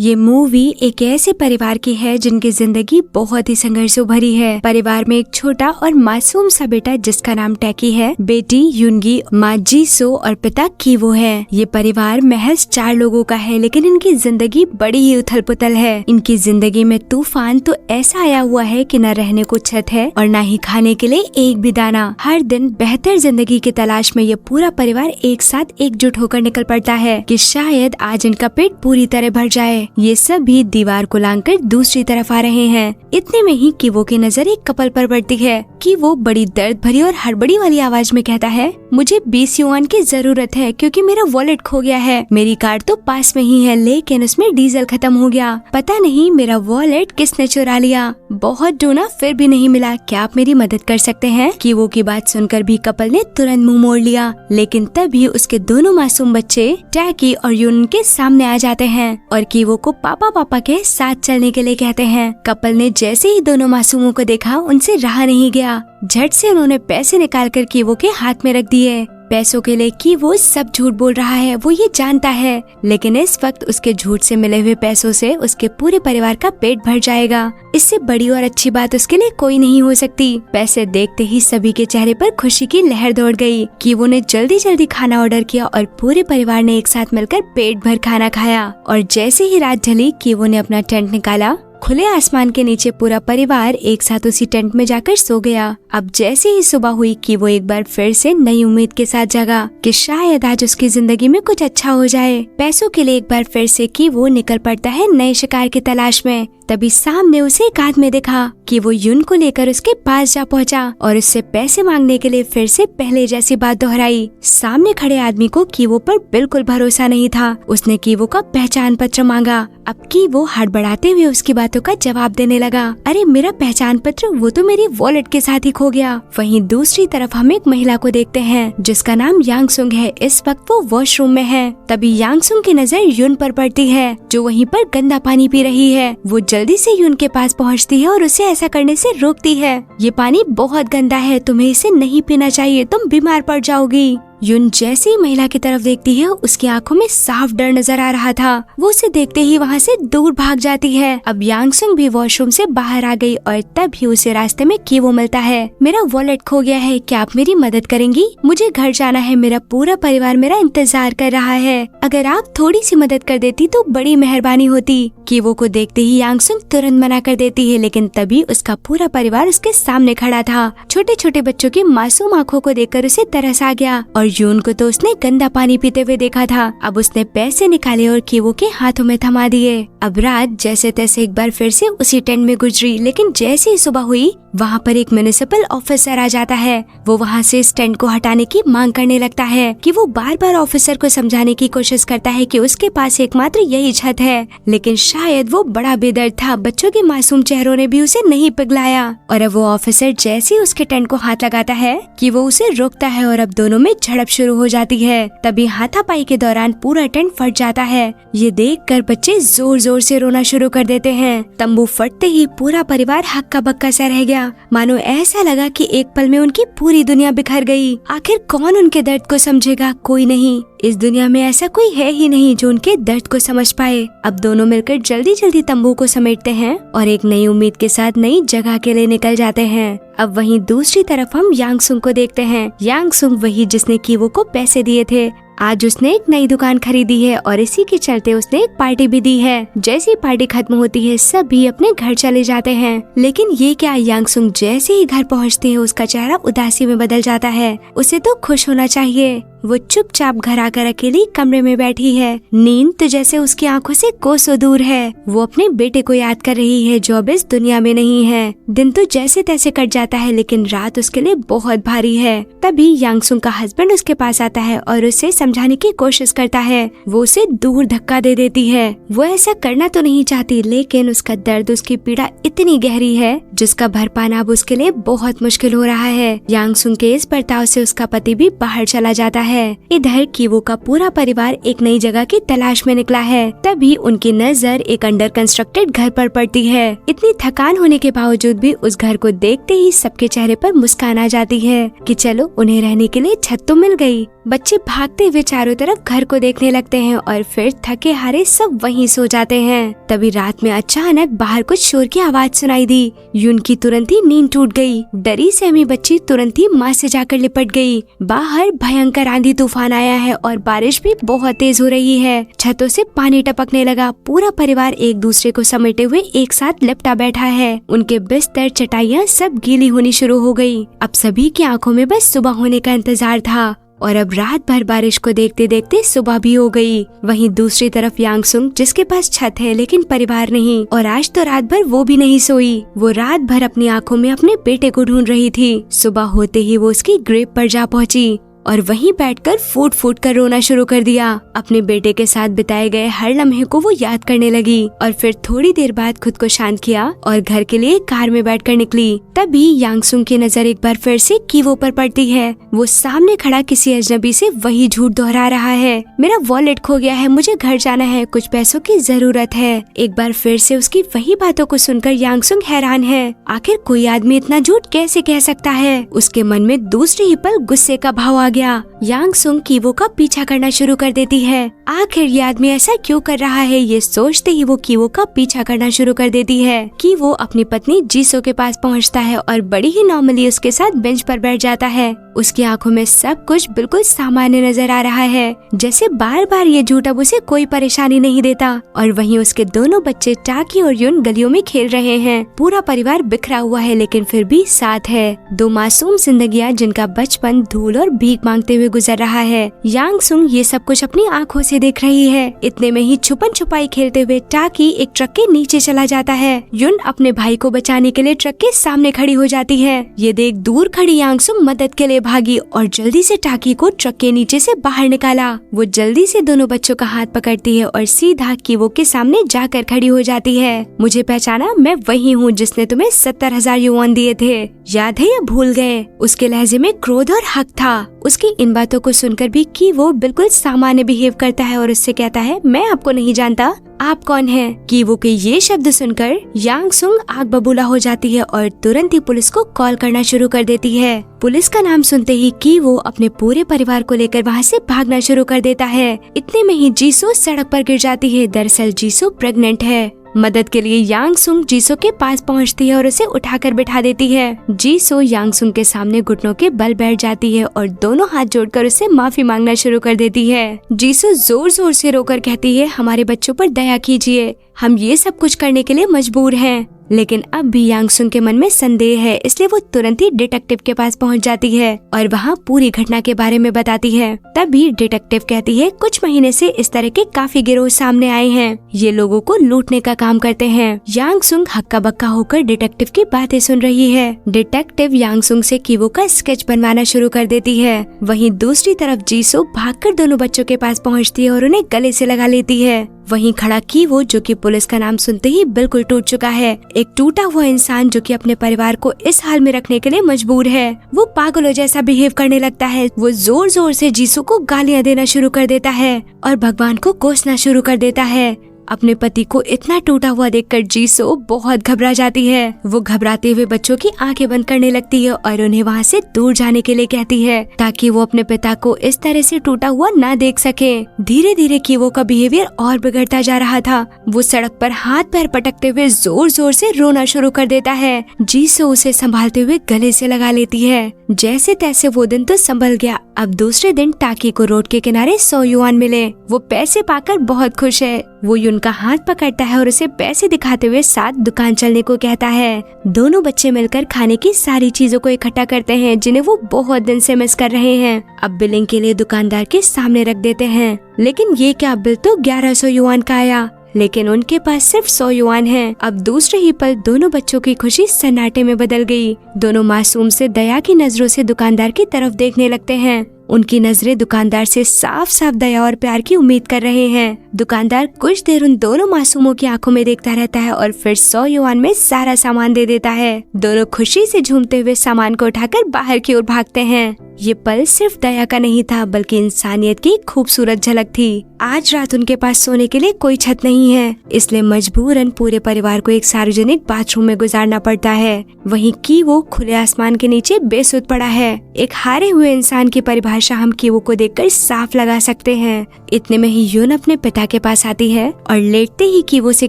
ये मूवी एक ऐसे परिवार की है जिनकी जिंदगी बहुत ही संघर्षों भरी है। परिवार में एक छोटा और मासूम सा बेटा जिसका नाम टैकी है, बेटी युनगी, माँ जीसो और पिता कीवो है। ये परिवार महज 4 लोगों का है, लेकिन इनकी जिंदगी बड़ी ही उथल पुथल है। इनकी जिंदगी में तूफान तो ऐसा आया हुआ है कि न रहने को छत है और न ही खाने के लिए एक भी दाना। हर दिन बेहतर जिंदगी की तलाश में ये पूरा परिवार एक साथ एकजुट होकर निकल पड़ता है कि शायद आज इनका पेट पूरी तरह भर जाए। ये सब भी दीवार को लांघकर दूसरी तरफ आ रहे हैं। इतने में ही कीवो की नजर एक कपल पर पड़ती है कि वो बड़ी दर्द भरी और हड़बड़ी वाली आवाज में कहता है, मुझे 20 युआन की जरूरत है क्योंकि मेरा वॉलेट खो गया है। मेरी कार तो पास में ही है, लेकिन उसमें डीजल खत्म हो गया। पता नहीं मेरा वॉलेट किसने चुरा लिया। बहुत ढूंढा फिर भी नहीं मिला। क्या आप मेरी मदद कर सकते हैं? कीवो की बात सुनकर भी कपल ने तुरंत मुंह मोड़ लिया, लेकिन तभी उसके दोनों मासूम बच्चे टैकी और युन के सामने आ जाते हैं और कीवो को पापा के साथ चलने के लिए कहते हैं। कपल ने जैसे ही दोनों मासूमों को देखा, उनसे रहा नहीं गया। झट से उन्होंने पैसे निकालकर कीवो के हाथ में रख दिए। पैसों के लिए कीवो सब झूठ बोल रहा है, वो ये जानता है, लेकिन इस वक्त उसके झूठ से मिले हुए पैसों से उसके पूरे परिवार का पेट भर जाएगा। इससे बड़ी और अच्छी बात उसके लिए कोई नहीं हो सकती। पैसे देखते ही सभी के चेहरे पर खुशी की लहर दौड़ गई। कीवो ने जल्दी खाना ऑर्डर किया और पूरे परिवार ने एक साथ मिलकर पेट भर खाना खाया। और जैसे ही रात ढली, कीवो ने अपना टेंट निकाला। खुले आसमान के नीचे पूरा परिवार एक साथ उसी टेंट में जाकर सो गया। अब जैसे ही सुबह हुई कि वो एक बार फिर से नई उम्मीद के साथ जगा कि शायद आज उसकी जिंदगी में कुछ अच्छा हो जाए। पैसों के लिए एक बार फिर से कि वो निकल पड़ता है नए शिकार की तलाश में। तभी सामने उसे एक आदमी दिखा कि वो युन को लेकर उसके पास जा पहुंचा और उससे पैसे मांगने के लिए फिर से पहले जैसी बात दोहराई। सामने खड़े आदमी को कीवो पर बिल्कुल भरोसा नहीं था। उसने कीवो का पहचान पत्र मांगा। अब कीवो हड़बड़ाते हुए उसकी बातों का जवाब देने लगा, अरे मेरा पहचान पत्र, वो तो मेरी वॉलेट के साथ ही खो गया। वहीं दूसरी तरफ हम एक महिला को देखते हैं जिसका नाम यांगसुंग है। इस वक्त वो वॉशरूम में है। तभी यांगसुंग की नजर युन पर पड़ती है जो वहीं पर गंदा पानी पी रही है। वो जल्दी से युन के पास पहुंचती है और उसे ऐसा करने से रोकती है। ये पानी बहुत गंदा है, तुम्हें इसे नहीं पीना चाहिए, तुम बीमार पड़ जाओगी। युन जैसे ही महिला की तरफ देखती है, उसकी आंखों में साफ डर नजर आ रहा था। वो उसे देखते ही वहाँ से दूर भाग जाती है। अब यांगसुंग भी वॉशरूम से बाहर आ गई और तभी उसे रास्ते में कीवो मिलता है। मेरा वॉलेट खो गया है, क्या आप मेरी मदद करेंगी? मुझे घर जाना है, मेरा पूरा परिवार मेरा इंतजार कर रहा है। अगर आप थोड़ी सी मदद कर देती तो बड़ी मेहरबानी होती। कीवो को देखते ही यांगसुंग तुरंत मना कर देती है, लेकिन तभी उसका पूरा परिवार उसके सामने खड़ा था। छोटे छोटे बच्चों की मासूम आंखों को देखकर उसे तरस आ गया और युन को तो उसने गंदा पानी पीते हुए देखा था। अब उसने पैसे निकाले और कीवो के हाथों में थमा दिए। अब रात जैसे तैसे एक बार फिर से उसी टेंट में गुजरी, लेकिन जैसे ही सुबह हुई, वहाँ पर एक म्युनिसिपल ऑफिसर आ जाता है। वो वहाँ से इस टेंट को हटाने की मांग करने लगता है कि वो बार बार ऑफिसर को समझाने की कोशिश करता है कि उसके पास एकमात्र यही छत है, लेकिन शायद वो बड़ा बेदर्द था। बच्चों के मासूम चेहरों ने भी उसे नहीं पिघलाया। और अब वो ऑफिसर जैसे ही उसके टेंट को हाथ लगाता है कि वो उसे रोकता है और अब दोनों में झड़प शुरू हो जाती है। तभी हाथापाई के दौरान पूरा टेंट फट जाता है। ये देखकर बच्चे जोर जोर से रोना शुरू कर देते हैं। तंबू फटते ही पूरा परिवार हक्का बक्का सा रह गया। मानो ऐसा लगा कि एक पल में उनकी पूरी दुनिया बिखर गई। आखिर कौन उनके दर्द को समझेगा? कोई नहीं। इस दुनिया में ऐसा कोई है ही नहीं जो उनके दर्द को समझ पाए। अब दोनों मिलकर जल्दी तंबू को समेटते हैं और एक नई उम्मीद के साथ नई जगह के लिए निकल जाते हैं। अब वहीं दूसरी तरफ हम यांगसुंग को देखते हैं। यांगसुंग वही जिसने कीवो को पैसे दिए थे। आज उसने एक नई दुकान खरीदी है और इसी के चलते उसने एक पार्टी भी दी है। जैसी पार्टी खत्म होती है, सभी अपने घर चले जाते हैं। लेकिन ये क्या, यांगसुंग जैसे ही घर पहुंचती है, उसका चेहरा उदासी में बदल जाता है। उसे तो खुश होना चाहिए। वो चुपचाप घर आकर अकेली कमरे में बैठी है। नींद तो जैसे उसकी आंखों से कोसों दूर है। वो अपने बेटे को याद कर रही है जो अब इस दुनिया में नहीं है। दिन तो जैसे तैसे कट जाता है, लेकिन रात उसके लिए बहुत भारी है। तभी यांगसुंग का हस्बैंड उसके पास आता है और उसे समझाने की कोशिश करता है। वो उसे दूर धक्का दे देती है। वो ऐसा करना तो नहीं चाहती, लेकिन उसका दर्द, उसकी पीड़ा इतनी गहरी है जिसका भर पाना अब उसके लिए बहुत मुश्किल हो रहा है। यांगसुंग के इस बर्ताव से उसका पति भी बाहर चला जाता है। इधर कीवो का पूरा परिवार एक नई जगह की तलाश में निकला है। तभी उनकी नजर एक अंडर कंस्ट्रक्टेड घर पर पड़ती है। इतनी थकान होने के बावजूद भी उस घर को देखते ही सबके चेहरे पर मुस्कान आ जाती है कि चलो उन्हें रहने के लिए छत तो मिल गई। बच्चे भागते वे चारों तरफ घर को देखने लगते हैं और फिर थके हारे सब वहीं सो जाते हैं। तभी रात में अचानक बाहर कुछ शोर की आवाज सुनाई दी। यून की तुरंत ही नींद टूट गई। डरी सहमी बच्ची तुरंत ही माँ से जाकर लिपट गई। बाहर भयंकर आंधी तूफान आया है और बारिश भी बहुत तेज हो रही है। छतों से पानी टपकने लगा। पूरा परिवार एक दूसरे को समेटे हुए एक साथ लिपटा बैठा है। उनके बिस्तर चटाइयाँ सब गीली होनी शुरू हो गयी। अब सभी की आंखों में बस सुबह होने का इंतजार था और अब रात भर बारिश को देखते देखते सुबह भी हो गई। वहीं दूसरी तरफ यांगसुंग, जिसके पास छत है लेकिन परिवार नहीं, और आज तो रात भर वो भी नहीं सोई। वो रात भर अपनी आंखों में अपने बेटे को ढूंढ रही थी। सुबह होते ही वो उसकी ग्रेव पर जा पहुंची और वहीं बैठकर फूट फूट कर रोना शुरू कर दिया। अपने बेटे के साथ बिताए गए हर लम्हे को वो याद करने लगी और फिर थोड़ी देर बाद खुद को शांत किया और घर के लिए कार में बैठकर निकली। तभी यांगसुंग की नजर एक बार फिर से कीवो पर पड़ती है। वो सामने खड़ा किसी अजनबी से वही झूठ दोहरा रहा है। मेरा वॉलेट खो गया है, मुझे घर जाना है, कुछ पैसों की जरूरत है। एक बार फिर से उसकी वही बातों को सुनकर यांगसुंग हैरान है। आखिर कोई आदमी इतना झूठ कैसे कह सकता है। उसके मन में दूसरे ही पल गुस्से का भाव आ गया। यांगसुंग कीवो का पीछा करना शुरू कर देती है। आखिर ये आदमी ऐसा क्यों कर रहा है, ये सोचते ही वो कीवो का पीछा करना शुरू कर देती है। कीवो अपनी पत्नी जीसो के पास पहुंचता है और बड़ी ही नॉर्मली उसके साथ बेंच पर बैठ जाता है। उसकी आंखों में सब कुछ बिल्कुल सामान्य नजर आ रहा है, जैसे बार बार ये झूठ अब उसे कोई परेशानी नहीं देता। और वहीं उसके दोनों बच्चे टाकी और यून गलियों में खेल रहे हैं। पूरा परिवार बिखरा हुआ है लेकिन फिर भी साथ है। दो मासूम जिंदगियां जिनका बचपन धूल और भीख मांगते हुए गुजर रहा है। यांगसुंग ये सब कुछ अपनी आंखों से देख रही है। इतने में ही छुपन छुपाई खेलते हुए टाकी एक ट्रक के नीचे चला जाता है। यून अपने भाई को बचाने के लिए ट्रक के सामने खड़ी हो जाती है। ये देख दूर खड़ी यांगसुंग मदद के लिए भागी और जल्दी से टाकी को ट्रक के नीचे से बाहर निकाला। वो जल्दी से दोनों बच्चों का हाथ पकड़ती है और सीधा कीवो के सामने जाकर खड़ी हो जाती है। मुझे पहचाना, मैं वही हूँ जिसने तुम्हें 70,000 युआन दिए थे, याद है या भूल गए। उसके लहजे में क्रोध और हक था। उसकी इन बातों को सुनकर भी कीवो बिल्कुल सामान्य बिहेव करता है और उससे कहता है, मैं आपको नहीं जानता, आप कौन हैं? कीवो के ये शब्द सुनकर यांगसुंग आग बबूला हो जाती है और तुरंत ही पुलिस को कॉल करना शुरू कर देती है। पुलिस का नाम सुनते ही कीवो अपने पूरे परिवार को लेकर वहाँ से भागना शुरू कर देता है। इतने में ही जीसो सड़क पर गिर जाती है। दरअसल जीसो प्रेग्नेंट है। मदद के लिए यांगसुंग जीसो के पास पहुंचती है और उसे उठाकर बिठा देती है। जीसो यांगसुंग के सामने घुटनों के बल बैठ जाती है और दोनों हाथ जोड़कर उसे माफी मांगना शुरू कर देती है। जीसो जोर जोर से रोकर कहती है, हमारे बच्चों पर दया कीजिए, हम ये सब कुछ करने के लिए मजबूर हैं। लेकिन अब भी यांगसुंग के मन में संदेह है, इसलिए वो तुरंत ही डिटेक्टिव के पास पहुंच जाती है और वहाँ पूरी घटना के बारे में बताती है। तभी डिटेक्टिव कहती है, कुछ महीने से इस तरह के काफी गिरोह सामने आए हैं, ये लोगों को लूटने का काम करते हैं। यांगसुंग हक्का बक्का होकर डिटेक्टिव की बातें सुन रही है। डिटेक्टिव यांगसुंग से कीवो का स्केच बनवाना शुरू कर देती है। वहीं दूसरी तरफ जीसो भागकर दोनों बच्चों के पास पहुँचती है और उन्हें गले से लगा लेती है। वहीं खड़ा कीवो, जो कि पुलिस का नाम सुनते ही बिल्कुल टूट चुका है, एक टूटा हुआ इंसान जो कि अपने परिवार को इस हाल में रखने के लिए मजबूर है। वो पागलों जैसा बिहेव करने लगता है। वो जोर जोर से जीसू को गालियां देना शुरू कर देता है और भगवान को कोसना शुरू कर देता है। अपने पति को इतना टूटा हुआ देखकर जीसो बहुत घबरा जाती है। वो घबराते हुए बच्चों की आंखें बंद करने लगती है और उन्हें वहाँ से दूर जाने के लिए कहती है, ताकि वो अपने पिता को इस तरह से टूटा हुआ ना देख सके। धीरे धीरे कीवो का बिहेवियर और बिगड़ता जा रहा था। वो सड़क पर हाथ पैर पटकते हुए जोर जोर से रोना शुरू कर देता है। जीसो उसे संभालते हुए गले से लगा लेती है। जैसे तैसे वो दिन तो संभल गया। अब दूसरे दिन टाकी को रोड के किनारे 100 युआन मिले। वो पैसे पाकर बहुत खुश है। वो यून का हाथ पकड़ता है और उसे पैसे दिखाते हुए साथ दुकान चलने को कहता है। दोनों बच्चे मिलकर खाने की सारी चीजों को इकट्ठा करते हैं जिन्हें वो बहुत दिन से मिस कर रहे हैं। अब बिलिंग के लिए दुकानदार के सामने रख देते हैं, लेकिन ये क्या, बिल तो 1100 युआन का आया, लेकिन उनके पास सिर्फ 100 युआन है। अब दूसरे ही पल दोनों बच्चों की खुशी सन्नाटे में बदल गई। दोनों मासूम से दया की नजरों से दुकानदार की तरफ देखने लगते हैं। उनकी नजरें दुकानदार से साफ साफ दया और प्यार की उम्मीद कर रहे हैं। दुकानदार कुछ देर उन दोनों मासूमों की आंखों में देखता रहता है और फिर 100 युआन में सारा सामान दे देता है। दोनों खुशी से झूमते हुए सामान को उठाकर बाहर की ओर भागते हैं। ये पल सिर्फ दया का नहीं था, बल्कि इंसानियत की खूबसूरत झलक थी। आज रात उनके पास सोने के लिए कोई छत नहीं है, इसलिए मजबूरन पूरे परिवार को एक सार्वजनिक बाथरूम में गुजारना पड़ता है। वहीं कीवो खुले आसमान के नीचे बेसुध पड़ा है। एक हारे हुए इंसान की परिभाषा भाषा हम कीवो को देखकर साफ लगा सकते हैं। इतने में ही यून अपने पिता के पास आती है और लेटते ही कीवो से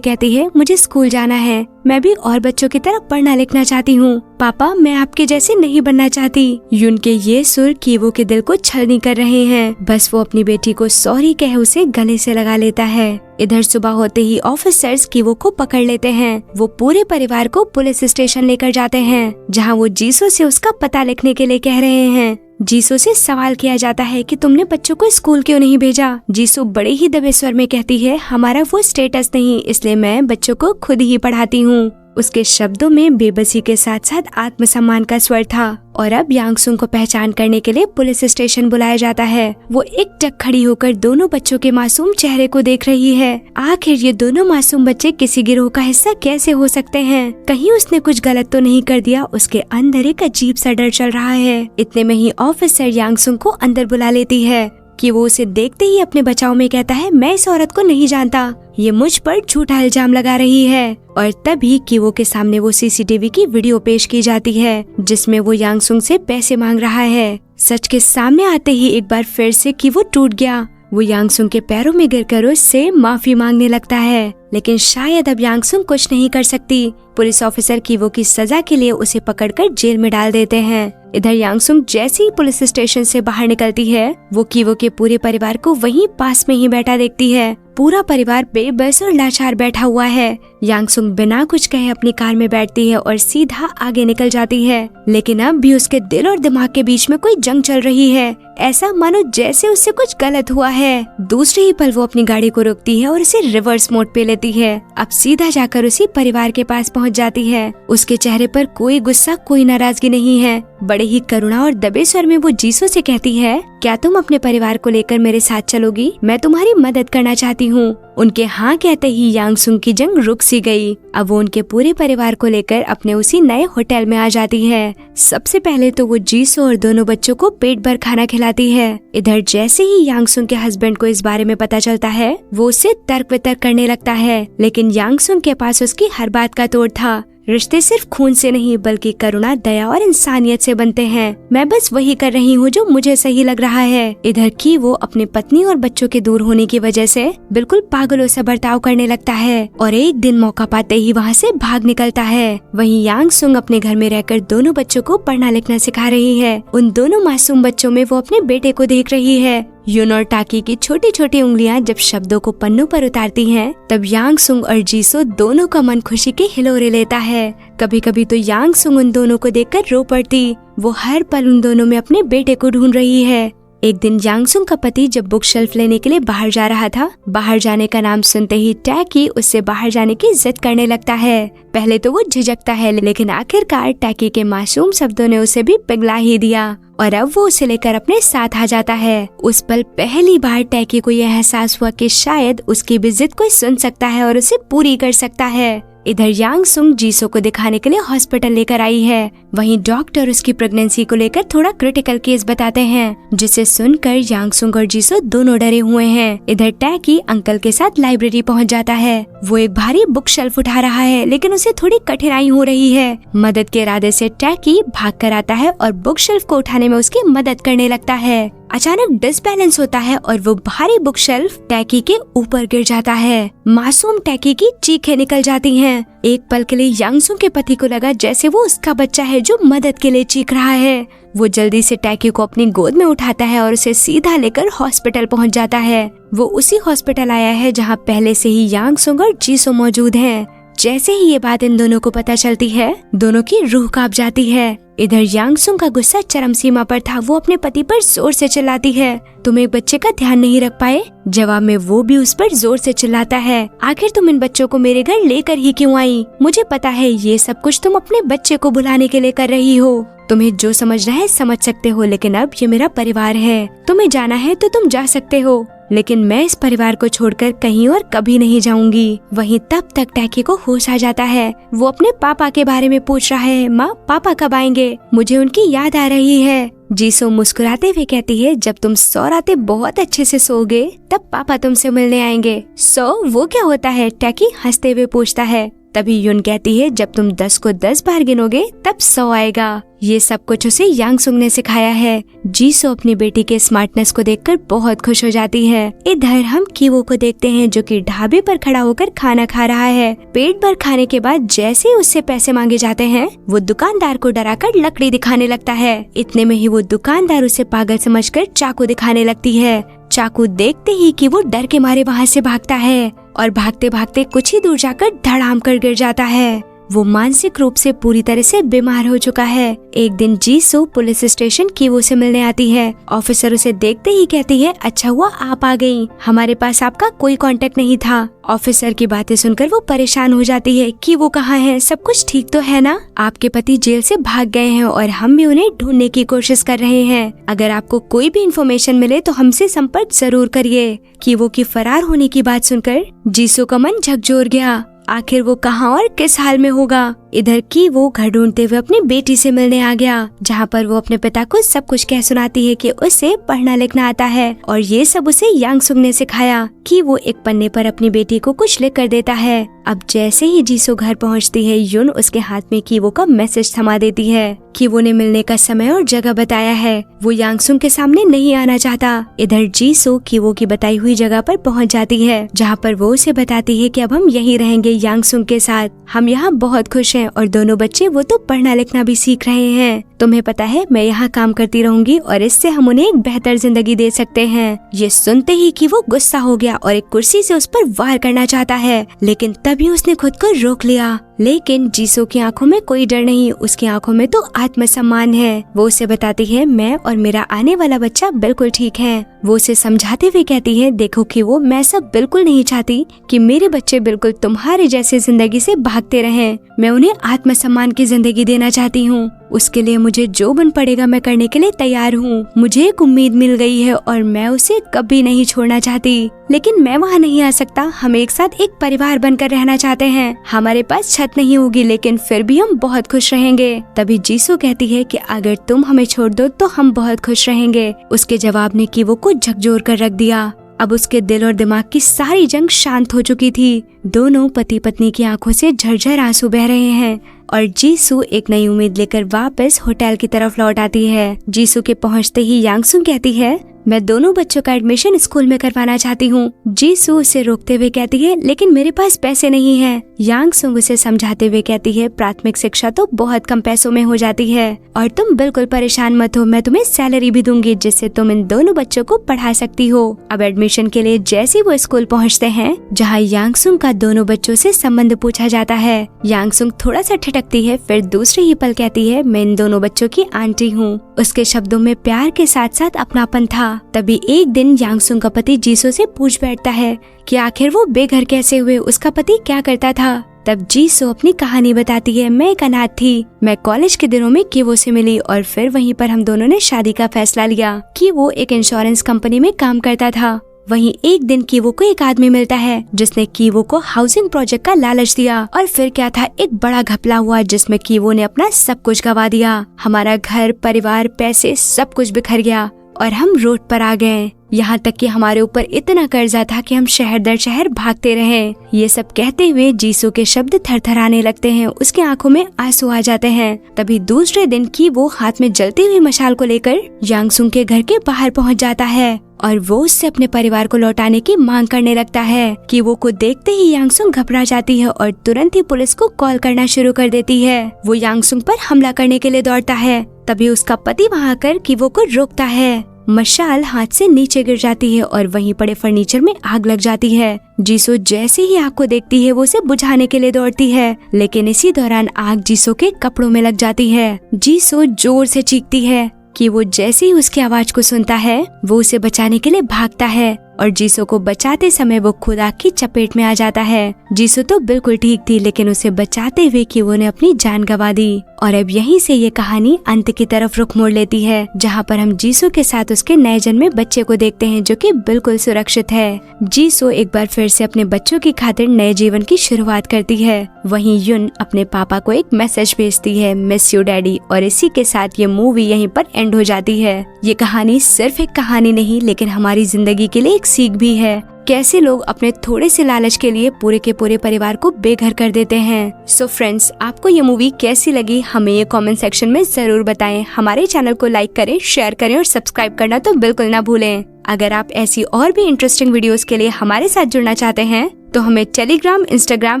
कहती है, मुझे स्कूल जाना है, मैं भी और बच्चों की तरह पढ़ना लिखना चाहती हूँ। पापा, मैं आपके जैसे नहीं बनना चाहती। यून के ये सुर कीवो के दिल को छलनी कर रहे हैं। बस वो अपनी बेटी को सॉरी कह उसे गले से लगा लेता है। इधर सुबह होते ही ऑफिसर्स कीवो को पकड़ लेते हैं। वो पूरे परिवार को पुलिस स्टेशन लेकर जाते हैं, जहाँ वो जीसो से उसका पता लिखने के लिए कह रहे हैं। जीसो से सवाल किया जाता है कि तुमने बच्चों को स्कूल क्यों नहीं भेजा। जीसो बड़े ही दबे स्वर में कहती है, हमारा वो स्टेटस नहीं, इसलिए मैं बच्चों को खुद ही पढ़ाती हूँ। उसके शब्दों में बेबसी के साथ साथ आत्मसम्मान का स्वर था। और अब यांगसुंग को पहचान करने के लिए पुलिस स्टेशन बुलाया जाता है। वो एकटक खड़ी होकर दोनों बच्चों के मासूम चेहरे को देख रही है। आखिर ये दोनों मासूम बच्चे किसी गिरोह का हिस्सा कैसे हो सकते हैं? कहीं उसने कुछ गलत तो नहीं कर दिया? उसके अंदर एक अजीब सा डर चल रहा है। इतने में ही ऑफिसर यांगसुंग को अंदर बुला लेती है कि वो उसे देखते ही अपने बचाव में कहता है, मैं इस औरत को नहीं जानता, ये मुझ पर झूठा इल्जाम लगा रही है। और तभी कीवो के सामने वो सीसीटीवी की वीडियो पेश की जाती है, जिसमें वो यांगसुंग से पैसे मांग रहा है। सच के सामने आते ही एक बार फिर से कीवो टूट गया। वो यांगसुंग के पैरों में गिरकर उससे माफी मांगने लगता है, लेकिन शायद अब यांगसुंग कुछ नहीं कर सकती। पुलिस ऑफिसर कीवो की सजा के लिए उसे पकड़कर जेल में डाल देते हैं। इधर यांगसुंग जैसे ही पुलिस स्टेशन से बाहर निकलती है, वो कीवो के पूरे परिवार को वहीं पास में ही बैठा देखती है। पूरा परिवार बेबस और लाचार बैठा हुआ है। यांगसुंग बिना कुछ कहे अपनी कार में बैठती है और सीधा आगे निकल जाती है। लेकिन अब भी उसके दिल और दिमाग के बीच में कोई जंग चल रही है, ऐसा मानो जैसे उससे कुछ गलत हुआ है। दूसरे ही पल वो अपनी गाड़ी को रोकती है और उसे रिवर्स मोड पे लेती है। अब सीधा जाकर उसी परिवार के पास पहुंच जाती है। उसके चेहरे पर कोई गुस्सा, कोई नाराजगी नहीं है। बड़े ही करुणा और दबे स्वर में वो जीसो से कहती है, क्या तुम अपने परिवार को लेकर मेरे साथ चलोगी? मैं तुम्हारी मदद करना चाहती हूँ। उनके हाँ कहते ही यांगसुंग की जंग रुक सी गई। अब वो उनके पूरे परिवार को लेकर अपने उसी नए होटल में आ जाती है। सबसे पहले तो वो जीसो और दोनों बच्चों को पेट भर खाना खिलाती है। इधर जैसे ही यांगसुंग के हस्बैंड को इस बारे में पता चलता है, वो उससे तर्क वितर्क करने लगता है। लेकिन यांगसुंग के पास उसकी हर बात का तोड़ था। रिश्ते सिर्फ खून से नहीं बल्कि करुणा, दया और इंसानियत से बनते हैं। मैं बस वही कर रही हूँ जो मुझे सही लग रहा है। इधर की वो अपनी पत्नी और बच्चों के दूर होने की वजह से बिल्कुल पागलों सा बर्ताव करने लगता है और एक दिन मौका पाते ही वहाँ से भाग निकलता है। वहीं यांगसुंग अपने घर में रहकर दोनों बच्चों को पढ़ना लिखना सिखा रही है। उन दोनों मासूम बच्चों में वो अपने बेटे को देख रही है। यून और टाकी की छोटी छोटी उंगलियां जब शब्दों को पन्नों पर उतारती हैं, तब यांगसुंग और जीसो दोनों का मन खुशी के हिलोरे लेता है। कभी कभी तो यांगसुंग उन दोनों को देखकर रो पड़ती। वो हर पल उन दोनों में अपने बेटे को ढूंढ रही है। एक दिन यांगसुंग का पति जब बुक शेल्फ लेने के लिए बाहर जा रहा था, बाहर जाने का नाम सुनते ही टैकी उससे बाहर जाने की जिद करने लगता है। पहले तो वो झिझकता है, लेकिन आखिरकार टैकी के मासूम शब्दों ने उसे भी पिघला ही दिया और अब वो उसे लेकर अपने साथ आ जाता है। उस पल पहली बार टैकी को यह एहसास हुआ कि शायद उसकी भी जिद कोई सुन सकता है और उसे पूरी कर सकता है। इधर यांगसुंग जीसो को दिखाने के लिए हॉस्पिटल लेकर आई है। वहीं डॉक्टर उसकी प्रेगनेंसी को लेकर थोड़ा क्रिटिकल केस बताते हैं, जिसे सुनकर यांगसुंग और जीसो दोनों डरे हुए हैं। इधर टैकी अंकल के साथ लाइब्रेरी पहुंच जाता है। वो एक भारी बुक शेल्फ उठा रहा है, लेकिन उसे थोड़ी कठिनाई हो रही है। मदद के इरादे से टैकी भाग कर आता है और बुक शेल्फ को उठाने में उसकी मदद करने लगता है। अचानक डिसबैलेंस होता है और वो भारी बुक शेल्फ टैकी के ऊपर गिर जाता है। मासूम टैकी की चीखें निकल जाती हैं। एक पल के लिए यांगसुंग के पति को लगा जैसे वो उसका बच्चा है जो मदद के लिए चीख रहा है। वो जल्दी से टैकी को अपनी गोद में उठाता है और उसे सीधा लेकर हॉस्पिटल पहुंच जाता है। वो उसी हॉस्पिटल आया है जहां पहले से ही यांगसुंग और जीसो मौजूद हैं। जैसे ही ये बात इन दोनों को पता चलती है, दोनों की रूह कांप जाती है। इधर यांगसुंग का गुस्सा चरम सीमा पर था। वो अपने पति पर जोर से चिल्लाती है, तुम एक बच्चे का ध्यान नहीं रख पाए? जवाब में वो भी उस पर जोर से चिल्लाता है, आखिर तुम इन बच्चों को मेरे घर लेकर ही क्यों आई? मुझे पता है ये सब कुछ तुम अपने बच्चे को बुलाने के लिए कर रही हो। तुम्हें जो समझना है समझ सकते हो, लेकिन अब ये मेरा परिवार है। तुम्हें जाना है तो तुम जा सकते हो, लेकिन मैं इस परिवार को छोड़कर कहीं और कभी नहीं जाऊंगी। वहीं तब तक टैकी को होश आ जाता है। वो अपने पापा के बारे में पूछ रहा है, माँ पापा कब आएंगे? मुझे उनकी याद आ रही है। जीसो मुस्कुराते हुए कहती है, जब तुम सो रातें बहुत अच्छे से सोओगे तब पापा तुमसे मिलने आएंगे। सो वो क्या होता है? टैकी हंसते हुए पूछता है। तभी युन कहती है जब तुम 10 को 10 बार गिनोगे तब 100 आएगा। ये सब कुछ उसे यांग सुंग ने सिखाया है। जीसो अपनी बेटी के स्मार्टनेस को देखकर बहुत खुश हो जाती है। इधर हम कीवो को देखते हैं जो कि ढाबे पर खड़ा होकर खाना खा रहा है। पेट भर खाने के बाद जैसे ही उससे पैसे मांगे जाते हैं वो दुकानदार को डराकर लकड़ी दिखाने लगता है। इतने में ही वो दुकानदार उसे पागल समझकर चाकू दिखाने लगती है। चाकू देखते ही कि वो डर के मारे वहाँ से भागता है और भागते भागते कुछ ही दूर जाकर धड़ाम कर गिर जाता है। वो मानसिक रूप से पूरी तरह से बीमार हो चुका है। एक दिन जीसो पुलिस स्टेशन कीवो से मिलने आती है। ऑफिसर उसे देखते ही कहती है, अच्छा हुआ आप आ गई, हमारे पास आपका कोई कांटेक्ट नहीं था। ऑफिसर की बातें सुनकर वो परेशान हो जाती है कि वो कहाँ है, सब कुछ ठीक तो है ना? आपके पति जेल से भाग गए हैं और हम भी उन्हें ढूंढने की कोशिश कर रहे हैं। अगर आपको कोई भी इन्फॉर्मेशन मिले तो हमसे संपर्क जरूर करिए। कीवो की फरार होने की बात सुनकर जीसो का मन झकझोर गया। आखिर वो कहाँ और किस हाल में होगा। इधर की वो घर ढूंढते हुए अपनी बेटी से मिलने आ गया, जहाँ पर वो अपने पिता को सब कुछ कह सुनाती है कि उसे पढ़ना लिखना आता है और ये सब उसे यांग सुंग ने सिखाया। कि वो एक पन्ने पर अपनी बेटी को कुछ लिख कर देता है। अब जैसे ही जीसो घर पहुँचती है, युन उसके हाथ में कीवो का मैसेज थमा देती है। कीवो ने मिलने का समय और जगह बताया है। वो यांग सुंग के सामने नहीं आना चाहता। इधर जीसो कीवो की बताई हुई जगह पर पहुँच जाती है, जहाँ पर वो उसे बताती है कि अब हम यहीं रहेंगे यांग सुंग के साथ। हम यहाँ बहुत खुश हैं और दोनों बच्चे वो तो पढ़ना लिखना भी सीख रहे हैं। तुम्हें पता है मैं यहाँ काम करती रहूंगी और इससे हम उन्हें एक बेहतर जिंदगी दे सकते हैं। ये सुनते ही कि वो गुस्सा हो गया और एक कुर्सी से उस पर वार करना चाहता है, लेकिन तभी उसने खुद को रोक लिया। लेकिन जीसो की आंखों में कोई डर नहीं, उसकी आंखों में तो आत्मसम्मान है। वो उसे बताती है मैं और मेरा आने वाला बच्चा बिल्कुल ठीक है। वो उसे समझाते हुए कहती है देखो कि वो मैं सब बिल्कुल नहीं चाहती कि मेरे बच्चे बिल्कुल तुम्हारे जैसे जिंदगी से भागते रहें। मैं उन्हें आत्मसम्मान की जिंदगी देना चाहती हूँ। उसके लिए मुझे जो बन पड़ेगा मैं करने के लिए तैयार हूँ। मुझे एक उम्मीद मिल गई है और मैं उसे कभी नहीं छोड़ना चाहती, लेकिन मैं वहाँ नहीं आ सकता। हम एक साथ एक परिवार बनकर रहना चाहते हैं। हमारे पास छत नहीं होगी लेकिन फिर भी हम बहुत खुश रहेंगे। तभी जीसो कहती है कि अगर तुम हमें छोड़ दो तो हम बहुत खुश रहेंगे। उसके जवाब ने कीवो को झकझोर कर रख दिया। अब उसके दिल और दिमाग की सारी जंग शांत हो चुकी थी। दोनों पति पत्नी की आंखों से झरझर आंसू बह रहे हैं और जीसू एक नई उम्मीद लेकर वापस होटल की तरफ लौट आती है। जीसू के पहुंचते ही यांग सुंग कहती है मैं दोनों बच्चों का एडमिशन स्कूल में करवाना चाहती हूँ। जीसू उसे रोकते हुए कहती है लेकिन मेरे पास पैसे नहीं हैं। यांग सुंग उसे समझाते हुए कहती है प्राथमिक शिक्षा तो बहुत कम पैसों में हो जाती है और तुम बिल्कुल परेशान मत हो, मैं तुम्हें सैलरी भी दूंगी जिससे तुम इन दोनों बच्चों को पढ़ा सकती हो। अब एडमिशन के लिए जैसे वो स्कूल पहुँचते हैं जहाँ यांग सुंग का दोनों बच्चों से संबंध पूछा जाता है। यांग सुंग थोड़ा सा ठिठकती है, फिर दूसरे ही पल कहती है मैं इन दोनों बच्चों की आंटी हूँ। उसके शब्दों में प्यार के साथ साथ अपनापन था। तभी एक दिन यांग सुंग का पति जीसो से पूछ बैठता है कि आखिर वो बेघर कैसे हुए, उसका पति क्या करता था। तब जीसो अपनी कहानी बताती है मैं एक अनाथ थी। मैं कॉलेज के दिनों में कीवो से मिली और फिर वहीं पर हम दोनों ने शादी का फैसला लिया। कीवो एक इंश्योरेंस कंपनी में काम करता था। वहीं एक दिन कीवो को एक आदमी मिलता है जिसने कीवो को हाउसिंग प्रोजेक्ट का लालच दिया और फिर क्या था एक बड़ा घपला हुआ जिसमें कीवो ने अपना सब कुछ गवा दिया। हमारा घर, परिवार, पैसे सब कुछ बिखर गया और हम रोड पर आ गए। यहाँ तक कि हमारे ऊपर इतना कर्जा था कि हम शहर दर शहर भागते रहे। ये सब कहते हुए जीसू के शब्द थरथराने लगते हैं, उसके आंखों में आंसू आ जाते हैं। तभी दूसरे दिन की वो हाथ में जलती हुई मशाल को लेकर यांग सुंग के घर के बाहर पहुँच जाता है और वो उससे अपने परिवार को लौटाने की मांग करने लगता है। कि वो को देखते ही यांग सुंग घबरा जाती है और तुरंत ही पुलिस को कॉल करना शुरू कर देती है। वो यांग सुंग पर हमला करने के लिए दौड़ता है। तभी उसका पति वहाँ आकर कि वो को रोकता है। मशाल हाथ से नीचे गिर जाती है और वहीं पड़े फर्नीचर में आग लग जाती है। जीसो जैसे ही आग को देखती है वो उसे बुझाने के लिए दौड़ती है, लेकिन इसी दौरान आग जीसो के कपड़ों में लग जाती है। जीसो जोर से चीखती है कि वो जैसे ही उसकी आवाज को सुनता है वो उसे बचाने के लिए भागता है और जीसो को बचाते समय वो खुद आग की चपेट में आ जाता है। जीसो तो बिल्कुल ठीक थी लेकिन उसे बचाते हुए कि वो ने अपनी जान गंवा दी। और अब यहीं से ये कहानी अंत की तरफ रुख मोड़ लेती है, जहाँ पर हम जीसो के साथ उसके नए जन्मे बच्चे को देखते हैं जो कि बिल्कुल सुरक्षित है। जीसो एक बार फिर से अपने बच्चों की खातिर नए जीवन की शुरुआत करती है। वहीं युन अपने पापा को एक मैसेज भेजती है मिस यू डैडी, और इसी के साथ ये मूवी यहीं पर एंड हो जाती है। ये कहानी सिर्फ एक कहानी नहीं लेकिन हमारी जिंदगी के लिए एक सीख भी है। कैसे लोग अपने थोड़े से लालच के लिए पूरे के पूरे परिवार को बेघर कर देते हैं। सो फ्रेंड्स, आपको ये मूवी कैसी लगी हमें ये कमेंट सेक्शन में जरूर बताएं। हमारे चैनल को लाइक करें, शेयर करें और सब्सक्राइब करना तो बिल्कुल ना भूलें। अगर आप ऐसी और भी इंटरेस्टिंग वीडियोस के लिए हमारे साथ जुड़ना चाहते हैं तो हमें टेलीग्राम, इंस्टाग्राम,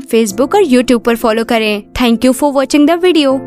फेसबुक और यूट्यूब पर फॉलो करें। Thank you for watching the video.